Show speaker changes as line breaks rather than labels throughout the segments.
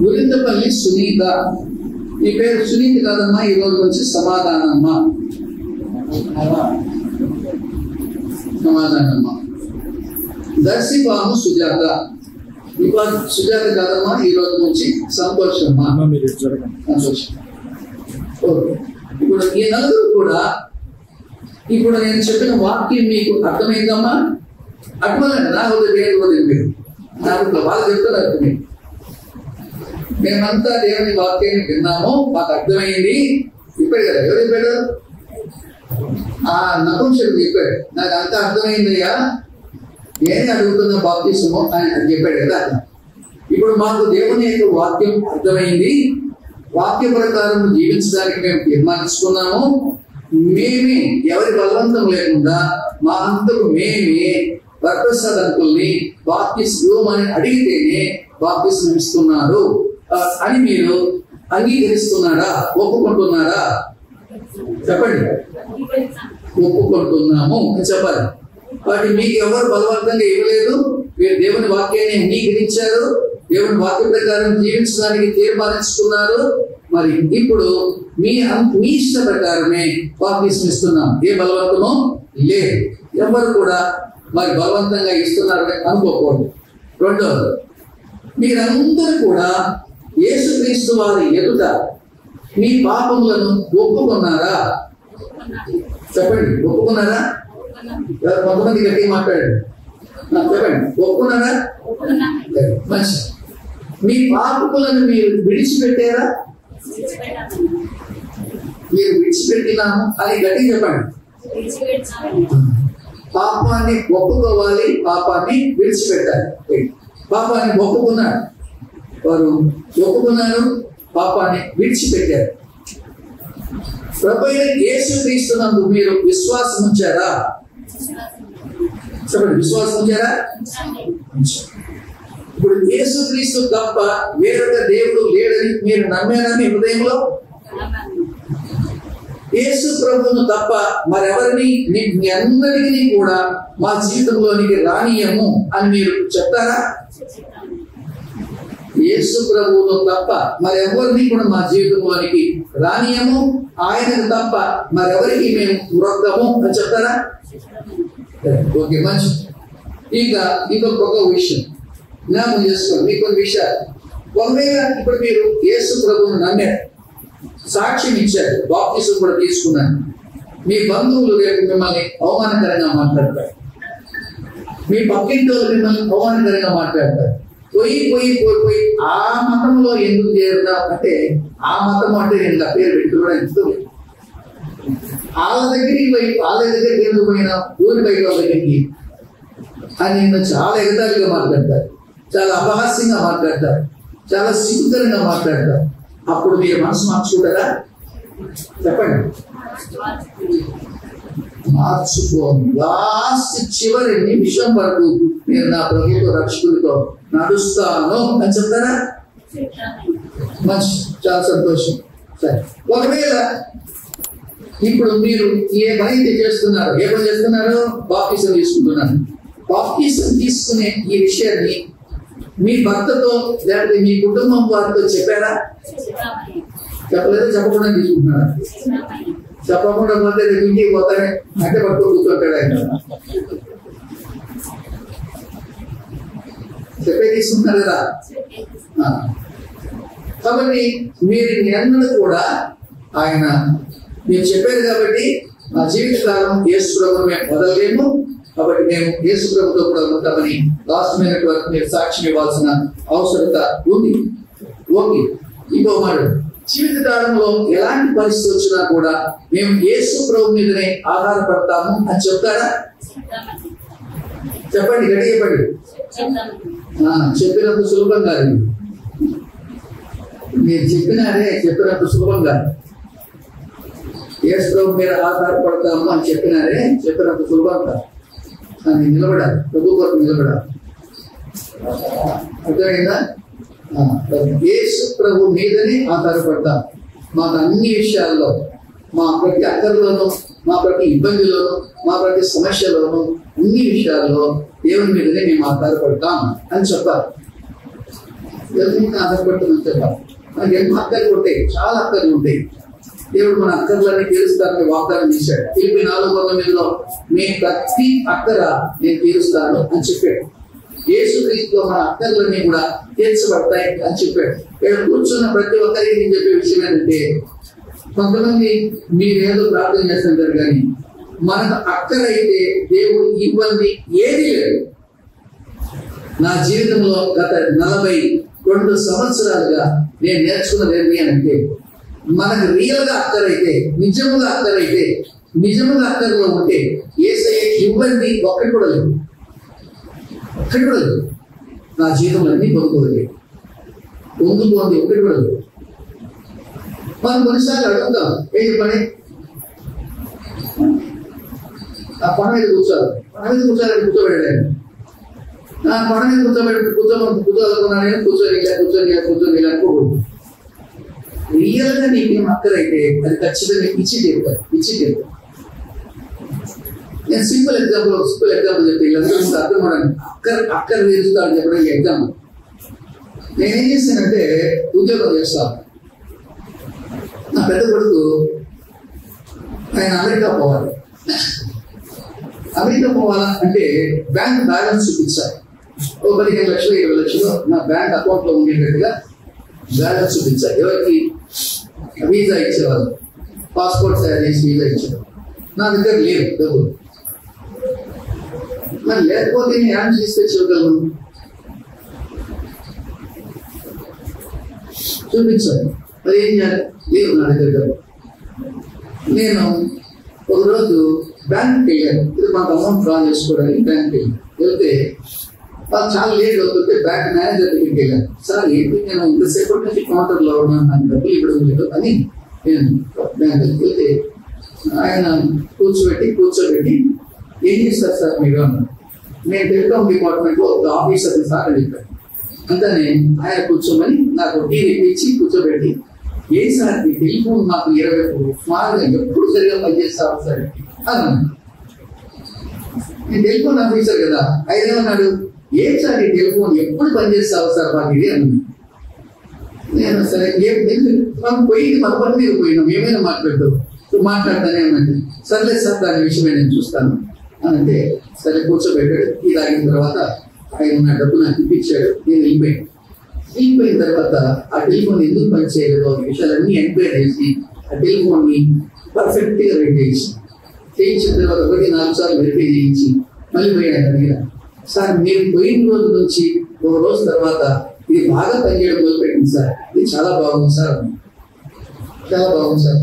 గురిందపల్లి సునీత. ఈ పేరు సునీత కాదమ్మా, ఈ రోజు వచ్చి సమాధానమ్మా. దర్శిపాము సుజాత. ఇప్పుడు సుజాత కాదమ్మా, ఈ రోజు నుంచి సంతోషమ్మా. సంతోషం. ఇప్పుడు ఈ నలుగురు కూడా ఇప్పుడు నేను చెప్పిన వాక్యం మీకు అర్థమైందమ్మా? అర్థమైంది. నాకు మీరు నాకు వాళ్ళు చెప్తారు అర్థమైంది. మేమంతా దేవుని వాక్యాన్ని విన్నాము, మాకు అర్థమైంది. చెప్పాడు కదా, ఎవరు చెప్పాడు? ఆ నపుంసకుడు చెప్పాడు, నాకు అంతా అర్థమైందయ్యా, నేనే అడుగుతున్న బాప్తిసము అని చెప్పాడు కదా. ఇప్పుడు మాకు దేవుని యొక్క వాక్యం అర్థమైంది, వాక్య ప్రకారం జీవించడానికి మేము తీర్మానించుకున్నాము. మేమే ఎవరి బలవంతం లేకుండా మా అంతకు మేమే వరప్రసాద్ అంకుల్ని బాప్తిస్మం అని అడిగితేనే బాప్తిస్మం ఇస్తున్నారు అని మీరు అంగీకరిస్తున్నారా, ఒప్పుకుంటున్నారా? చెప్పండి. ఒప్పుకుంటున్నాము అని చెప్పాలి. వాటి మీకు ఎవరు బలవంతంగా ఇవ్వలేదు, మీరు దేవుని వాక్యాన్ని అంగీకరించారు, దేవుని వాక్య ప్రకారం జీవించడానికి తీర్మానించుకున్నారు. మరి ఇప్పుడు మీ ఇష్ట ప్రకారమే బాప్తిస్మం ఇస్తున్నాం. ఏ బలవంతమో లేదు. ఎవరు కూడా మరి బలవంతంగా ఇస్తున్నారని అనుకోకూడదు. రెండవది, మీరందరూ కూడా యేసుక్రీస్తు వారి ఎదుట మీ పాపములను ఒప్పుకున్నారా? చెప్పండి, ఒప్పుకున్నారా? కొంతమంది గట్టిగా మాట్లాడండి. చెప్పండి, ఒప్పుకున్నారా? మంచి. మీ పాపములను మీరు విడిచిపెట్టారా? మీరు విడిచిపెట్టినాము అని గట్టిగా చెప్పండి. పాపాన్ని ఒప్పుకోవాలి, పాపాన్ని విడిచిపెట్టాలి. పాపాన్ని ఒప్పుకున్నారు, వారు ఒప్పుకున్నారు, పాపాన్ని విడిచిపెట్టారు. ప్రభువైన యేసుక్రీస్తునందు మీరు విశ్వాసం ఉంచారా? చెప్పండి, విశ్వాసం ఉంచారా? ఇప్పుడు యేసుక్రీస్తు తప్ప వేరొక దేవుడు లేడని మీరు నమ్మారా మీ హృదయంలో? యేసు ప్రభువును తప్ప మరెవరిని మీ అందరికీ కూడా మా జీవితంలోనికి రానియము అని మీరు చెప్తారా? యేసు ప్రభువును తప్ప మరెవరిని కూడా మా జీవితంలోనికి రానియము, ఆయనకు తప్ప మరెవరికి మేము వ్రతము అని చెప్తారా? ఓకే, మంచి. ఇక ఇంకొక విషయం జ్ఞాపకం చేసుకోండి. మీకు కొన్ని విషయాలు. ఒకవేళ ఇప్పుడు మీరు యేసు ప్రభువును నమ్మారు, సాక్ష్యం ఇచ్చారు, బాప్తిసం కూడా తీసుకున్నాను, మీ బంధువులు రేపు మిమ్మల్ని అవమానకరంగా మాట్లాడతారు, మీ పక్కింటి వాళ్ళు మిమ్మల్ని అవమానకరంగా మాట్లాడతారు. పోయి ఆ మతంలో ఎందుకు చేరుతా అంటే, ఆ మతం అంటే నేను నా పేరు పెట్టుకోవడానికి వాళ్ళ దగ్గరికి పోయి వాళ్ళ దగ్గరికి ఎందుకు పోయినా ఊరి బయట వాళ్ళ దగ్గరికి అని నిన్ను చాలా ఎగతాళిగా మాట్లాడతారు, చాలా అపహాస్యంగా మాట్లాడతారు, చాలా సిగ్గుకరంగా మాట్లాడతారు. అప్పుడు మీరు మనసు మార్చుకుంటారా? చెప్పండి. మార్చుకోండి. లాస్ట్ చివరి నిమిషం వరకు నేను నా ప్రభుత్వ రక్షకుడితో నడుస్తాను అని చెప్తారా? మంచి, చాలా సంతోషం. సరే, ఒకవేళ ఇప్పుడు మీరు ఏ పని చేస్తున్నారు, ఏ పని చేస్తున్నారు? బాప్తిసం తీసుకుంటున్నారు. బాప్తిసం తీసుకునే ఈ విషయాన్ని మీ భర్తతో లేకపోతే మీ కుటుంబం వారితో చెప్పారా? చెప్పలేదా? చెప్పకుండా తీసుకుంటున్నారా? చెప్పకుండా పోతే ఇంటికి పోతానే అంటే పట్టుకో కూర్చోంటాడు ఆయన. చెప్పే తీసుకుంటున్నారు కదా. కాబట్టి మీరు ఎన్నడూ కూడా ఆయన మీరు చెప్పారు కాబట్టి మా జీవితకాలం యేసు ప్రభువును మేము వదలలేము. కాబట్టి మేము యేసు ప్రభువుతో కూడా ఉంటామని లాస్ట్ మినిట్ వరకు మీరు సాక్ష్యం ఇవ్వాల్సిన అవసరత ఉంది. ఓకే, ఇంకో మాట, జీవితకాలంలో ఎలాంటి పరిస్థితి వచ్చినా కూడా మేము యేసు ప్రభు మీదనే ఆధారపడతాము అని చెప్తారా? చెప్పండి, గట్టి చెప్పండి. చెప్పినంత సులభం కాదు. మీరు చెప్పినంత సులభం కాదు. యేసు ప్రభు మీద ఆధారపడతాము అని చెప్పినంత సులభం కాదు. అని నిలబడాలి, ప్రభు కొరకు నిలబడాలి. అర్థమైందా? యేసు ప్రభు మీదనే ఆధారపడతాం. మాకు అన్ని విషయాల్లో, మా ప్రతి అక్కర్లోనూ, మా ప్రతి ఇబ్బందిలోనూ, మా ప్రతి సమస్యలోనూ, అన్ని విషయాల్లో దేవుని మీదనే మేము ఆధారపడతాం అని చెప్పాలి. దేవుని మీద ఆధారపడతామని చెప్పాలి. మనకి ఎన్నో అక్కర్లు ఉంటాయి, చాలా అక్కర్లు ఉంటాయి. దేవుడు మన అక్కర్లన్నీ తీరుస్తానని వాగ్దానం చేశాడు. ఫిలిప్పీ 4:9 మీ ప్రతి అక్కర నేను తీరుస్తాను అని చెప్పాడు. యేసుక్రీస్తులో మన అక్కర్లన్నీ కూడా తీర్చబడతాయి అని చెప్పాడు. ఇక్కడ కూర్చున్న ప్రతి ఒక్కరికి నేను చెప్పే విషయం ఏంటంటే, కొంతమంది మీరేదో ప్రార్థన చేస్తుంటారు కానీ మనకు అక్కరైతే దేవుడు ఇబ్బంది ఏది లేదు. నా జీవితంలో గత 42 సంవత్సరాలుగా నేను నేర్చుకున్నది ఏంటి అని అంటే, మనకు రియల్ గా అక్కరైతే, నిజముగా అక్కర్లో ఉంటే యేసయ్య ఇబ్బంది ఒక్కటి కూడా లేదు. నా జీవితంలో అన్ని పొందుకోలేదు, ఒక్కటి కూడా లేదు. మనం కొన్నిసార్లు అడుగుతాం, ఏంటి పని? ఆ పని మీద కూర్చోాలని కూర్చోబెట్టాను. ఆ పని మీద కూర్చోాలనుకున్నాను, కూర్చొని అనుకోకూడదు. రియల్ గా నీకేం అక్కరైతే అది ఖచ్చితంగా ఇచ్చి తీరుతారు. నేను సింపుల్ ఎగ్జాంపుల్ చెప్తే వీళ్ళందరూ అర్థం అవడానికి అక్కర తీరుస్తాను చెప్పడానికి ఎగ్జాంపుల్. నేనేం చేస్తానంటే ఉద్యోగం చేస్తాను. నా పెద్ద కొడుకు ఆయన అమెరికా పోవాలా అంటే బ్యాంక్ బ్యాలెన్స్ చూపించాలి. 15 లక్షలు 20 లక్షలు నా బ్యాంక్ అకౌంట్ లో ఉండేటట్టుగా బ్యాలెన్స్ చూపించాలి. ఎవరికి? వీసా ఇచ్చేవాళ్ళు, పాస్పోర్ట్ తయారు చేసి వీసా ఇచ్చేవాళ్ళు. నా దగ్గర లేవు డబ్బులు. మరి లేకపోతే నేను యాడ్ చేస్తే చూడగలను, చూపించాలి. మరి ఏం చేయాలి? లేవు నా దగ్గర డబ్బు. నేను ఒకరోజు బ్యాంక్కి వెళ్ళాను, ఇది మాకు అమౌంట్ డ్రా చేసుకోవడానికి బ్యాంక్కి వెళ్తే వాళ్ళు చాలా లేట్ అవుతుంటే బ్యాంక్ మేనేజర్ దగ్గరికి వెళ్ళాను. సార్ ఏంటి, నేను ఇంతసేపటి నుంచి కౌంటర్లో ఉన్నాను, నాకు డబ్బులు ఇవ్వడం లేదు అని నేను బ్యాంకుకి వెళ్తే ఆయన కూర్చోబెట్టి ఏం చేస్తారు సార్ మీరు అన్నారు. నేను టెలికామ్ డిపార్ట్మెంట్లో ఒక ఆఫీసర్ని సార్ అని చెప్పాను. అంతానే ఆయన కూర్చోమని నాకు టీవీ ఇచ్చి కూర్చోబెట్టి, ఏ సార్ మీ టెలిఫోన్ నాకు 20 స్మార్ట్గా ఎప్పుడు సరిగా పనిచేస్తారు సార్ అన్నాను. నేను టెలిఫోన్ ఆఫీసర్ కదా. ఆయన ఏమన్నాడు, ఏం సార్ ఈ టెలిఫోన్ ఎప్పుడు పనిచేస్తావు సార్ మాకు ఇది అన్నాను. నేను సరే మనం పోయింది మన పని మీద పోయినాం, ఏమైనా మాట్లాడతానే ఉన్నట్టు. సర్లే సార్ దాని విషయమే నేను చూస్తాను అని అంటే సరే కూర్చోబెట్టాడు. ఇది ఆగిన తర్వాత ఆయన నా డబ్బు నాకు ఇప్పించాడు. నేను వెళ్ళిపోయిన తర్వాత ఆ టెలిఫోన్ ఎందుకు పనిచేయలేదు ఆ విషయాలన్నీ ఎంక్వైరీ చేసి ఆ టెలిఫోన్ని పర్ఫెక్ట్ గా వెరిఫై చేయించిన తర్వాత 1-4 సార్లు వెరిఫై చేయించి మళ్ళీ పోయాడు. అడిగిన సార్ మీరు పోయిన రోజు నుంచి ఒక రోజు తర్వాత ఇది బాగా పనిచేయడం మొదలుపెట్టింది సార్, ఇది చాలా బాగుంది సార్, చాలా బాగుంది సార్.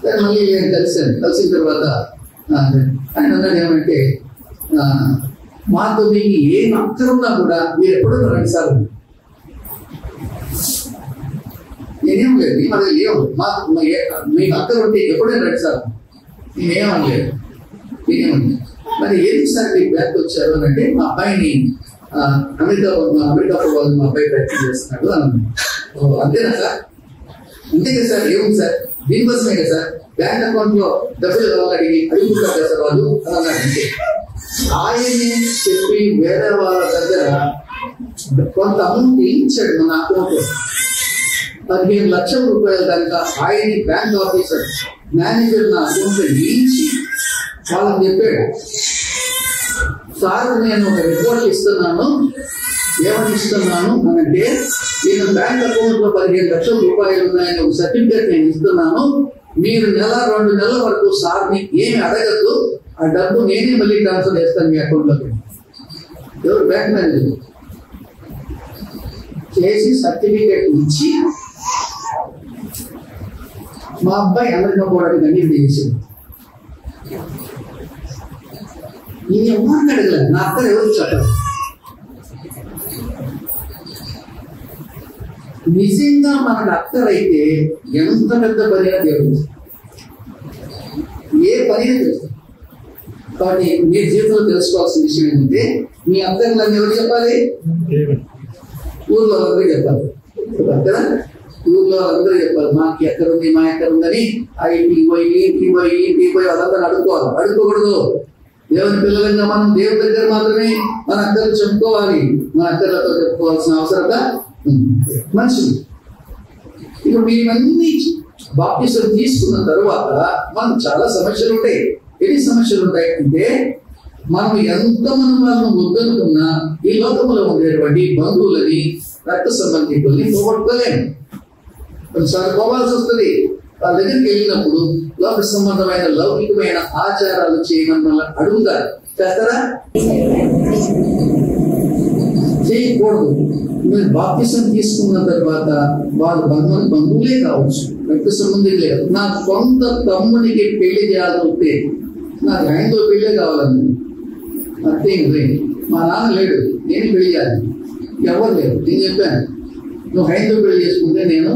సరే మళ్ళీ నేను కలిసిన తర్వాత ఆయన అన్నాడు ఏమంటే, మాతో మీకు ఏం అక్కరున్నా కూడా మీరు ఎప్పుడో రండి సార్. నేనేం లేదు, మన లేవు, మీకు అక్కరు ఉంటే ఎప్పుడైనా రండి సార్. నేనేమనలేదు. మరి ఏంటి సార్ మీకు బ్యాక్ వచ్చారు అని అంటే, మా అబ్బాయిని అమెరికా పోవాలి, మా అబ్బాయి ప్రయత్నం చేస్తున్నాడు అని. అంతేనా సార్? అంతే కదా సార్, ఏముంది సార్, దీనికోసమే కదా సార్ బ్యాంక్ అకౌంట్ లో డబ్బులు కావాలని అడుగుతారు కదా సార్ వాళ్ళు అని అన్నాడు. అంటే ఆయనే చెప్పి వేరే వాళ్ళ దగ్గర కొంత అమౌంట్ ఇచ్చాడు మన అకౌంట్ లో. 15 లక్షల రూపాయల దాకా ఆయన బ్యాంక్ ఆఫీసర్ మేనేజర్ నా అకౌంట్ లో ఇచ్చి వాళ్ళని చెప్పాడు, సార్ నేను ఒక రిపోర్ట్ ఇస్తున్నాను, ఏమని ఇస్తున్నాను అనంటే, నేను బ్యాంక్ అకౌంట్ లో 15 లక్షల రూపాయలు ఉన్నాయని ఒక సర్టిఫికేట్ నేను ఇస్తున్నాను. మీరు 1-2 నెలల వరకు సార్ని ఏమి అడగద్దు, ఆ డబ్బు నేనే మళ్ళీ ట్రాన్స్ఫర్ చేస్తాను మీ అకౌంట్ లోకి. ఎవరు? బ్యాంక్ మేనేజర్ చేసి సర్టిఫికేట్ ఇచ్చి మా అబ్బాయి అమెరికా పోవడానికి అన్ని చేసింది. నేను ఎవరిని అడగలేదు, నా అక్కడ ఎవరు చెప్పారు. నిజంగా మనకు అక్కరైతే ఎంత పెద్ద పని జరుగుతుంది, ఏ పని చేస్తుంది. కాబట్టి మీ జీవితంలో తెలుసుకోవాల్సిన విషయం ఏంటంటే మీ అర్థంగా ఎవరు చెప్పాలి? ఊర్లో అందరూ చెప్పాలి కదా. ఊర్లో అందరూ చెప్పాలి మాకు ఎక్కడ ఉంది మా ఎక్కడ ఉందని. ఇంటికి పోయి వాళ్ళందరూ అడుక్కోవాలి. అడుక్కోకూడదు. దేవుని పిల్లలంగా మనం దేవుని దగ్గర మాత్రమే మన అక్కర్లు చెప్పుకోవాలి. మన అక్కర్లతో చెప్పుకోవాల్సిన అవసరత మంచిది. ఇప్పుడు మేమన్నీ బాప్టిజం తీసుకున్న తరువాత మనం చాలా సమస్యలు ఉంటాయి. ఎన్ని సమస్యలు ఉంటాయి అంటే మనం ఎంతమంది మనం వద్దనుకున్నా ఈ లోకంలో ఉండేటువంటి బంధువులని రక్త సంబంధికుల్ని పోగొట్టుకోలేము. కొన్నిసార్లు పోవాల్సి వస్తుంది. వాళ్ళ దగ్గరికి వెళ్ళినప్పుడు లోక సంబంధమైన లౌకికమైన ఆచారాలు చేయమని మనం అడుగుతారు. చేస్తారా? చేయకూడదు. మీరు బాప్టిజం తీసుకున్న తర్వాత వాళ్ళ బంధువులే కావచ్చు, రక్త సంబంధికులే కాదు. నా సొంత తమ్మునికి పెళ్లి చేయాలంటే నాకు ఆయనతో పెళ్ళే కావాలండి. అంతేం లేదు. మా నాన్న లేడు, నేను పెళ్లి చేయాలి. ఎవరు లేరు. నేను చెప్పాను నువ్వు ఆయనతో పెళ్లి చేసుకుంటే నేను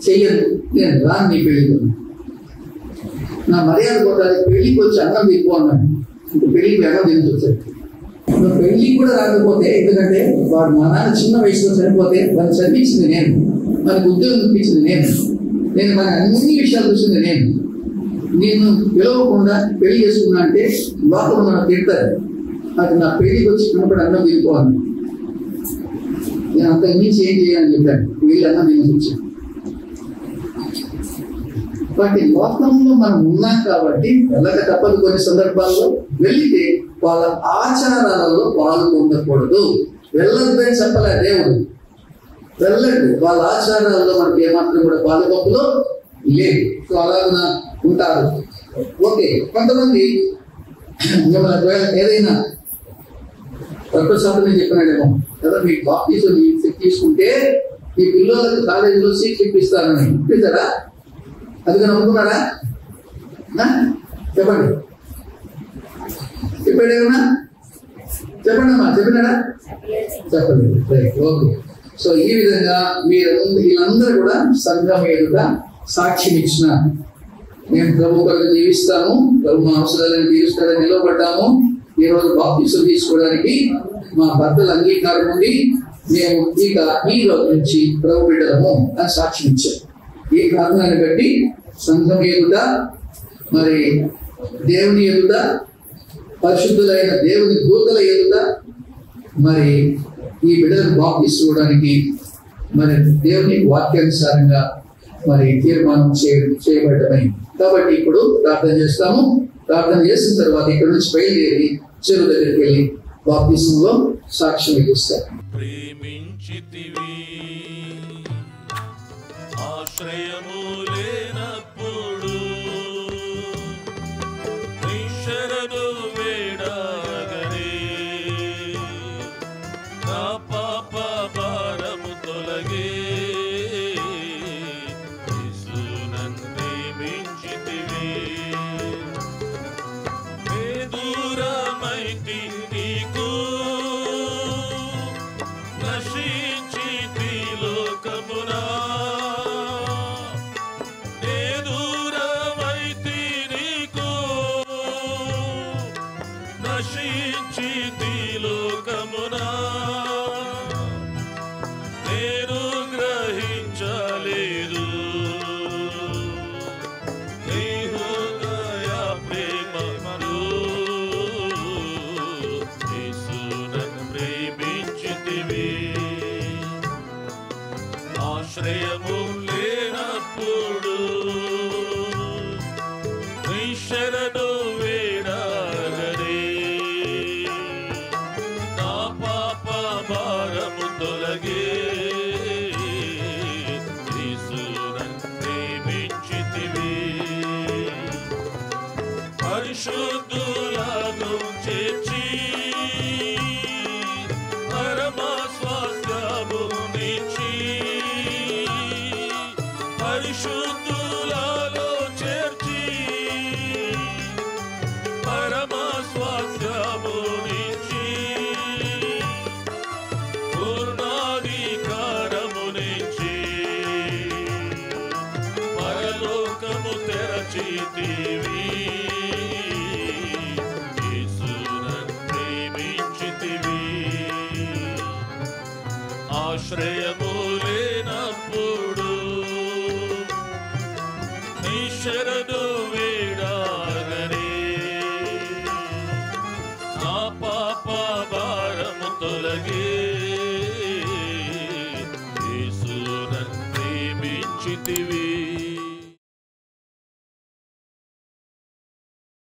చెయ్యను, నేను రాను నీ పెళ్లికి. నా మర్యాద కొట్టాలి. పెళ్లికి వచ్చి అన్నం తిప్పు అన్నాడు. ఇంకా పెళ్లికి అన్నం తిని వచ్చాడు. నువ్వు పెళ్లికి కూడా రాకపోతే, ఎందుకంటే వాడు మా నాన్న చిన్న వయసులో చనిపోతే వాడిని చదివించింది నేను, మనకు ఉద్యోగం ఇప్పించింది నేను మన అన్ని విషయాలు చూసింది నేను పిలవకుండా పెళ్లి చేసుకున్నా అంటే లోపల మనం తిడతారు. అది నా పెళ్లికి వచ్చి కనపడి అన్నం తిరిగిపోవాలి. నేను అంతకు మించి ఏం చేయాలని చెప్పాను. వీళ్ళు అన్నం నేను వచ్చాను. వాటి లోకంలో మనం ఉన్నాం కాబట్టి వెళ్ళక తప్పదు. కొన్ని సందర్భాల్లో వెళితే వాళ్ళ ఆచారాలలో పాల్గొనకూడదు. వెళ్ళొద్దని చెప్పలే దేవుడు. వెళ్ళండి, వాళ్ళ ఆచారాల్లో మనకి ఏమాత్రం కూడా పాల్గొనలో లేదు. సో అలాగా ఉంటారు. ఓకే, కొంతమంది ఏదైనా తత్వశాస్త్రం చెప్పినాడేమో కదా, మీకు బాప్టిజం తీసుకుంటే మీ పిల్లలకు కాలేజీలో సీట్లు ఇప్పిస్తారని. ఇప్పిస్తారా? అది నమ్ముకున్నారా? చెప్పండి. చెప్పాడేమన్నా? చెప్పండి అమ్మా. చెప్పినారా? చెప్పండి. ఓకే. సో ఈ విధంగా మీరు వీళ్ళందరూ కూడా సంఘం ఎదుట సాక్ష్యం ఇచ్చిన, మేము ప్రభు కొరకు జీవిస్తాము, ప్రభు మా అవసరాలను తీరుస్తాడని నిలబడ్డాము. ఈ రోజు బాప్టిజం తీసుకోవడానికి మా భర్తల అంగీకారం ఉంది, మేము ఇక ఈ రోజు నుంచి ప్రభు బిడ్డలము అని సాక్ష్యం ఇచ్చాము. ఈ కారణాన్ని బట్టి సంఘం ఎదుట, మరి దేవుని ఎదుట, పరిశుద్ధులైన దేవుని దూతల ఎదుట మరి ఈ బిడ్డలను బాప్టిజం మరి దేవుని వాక్యానుసారంగా మరి తీర్మానం చేయబడ్డమని. కాబట్టి ఇప్పుడు ప్రార్థన చేస్తాము. ప్రార్థన చేసిన తర్వాత ఇక్కడ నుంచి బయలుదేరి చెరువు దగ్గరికి వెళ్ళి బాప్టిజంలో సాక్ష్యం ఇస్తారు.
ప్రేమించితివి ఆశ్రయము లేనప్పుడు నిశరదు వేడాగనే నా పాప భారము తొలగే యేసునన్ ప్రేమించితివి నే దూరమైతి నీకు నశించితి లోకమునా నే దూరమైతి నీకు నశించితి లోకమునా నేను గ్రహించలేదు నీ హృదయ ప్రేమను యేసునన్ ప్రేమించితివి ఆశ్రయము లేనప్పుడు నీ శరణు వేడాగనే నా పాప భారము తొలగే యేసునన్ ప్రేమించితివి పరిశుద్ధులను చేర్చి పరమ స్వాస్థ్యము నిచ్చి ఆశ్రయము లేనప్పుడు నీ శరణు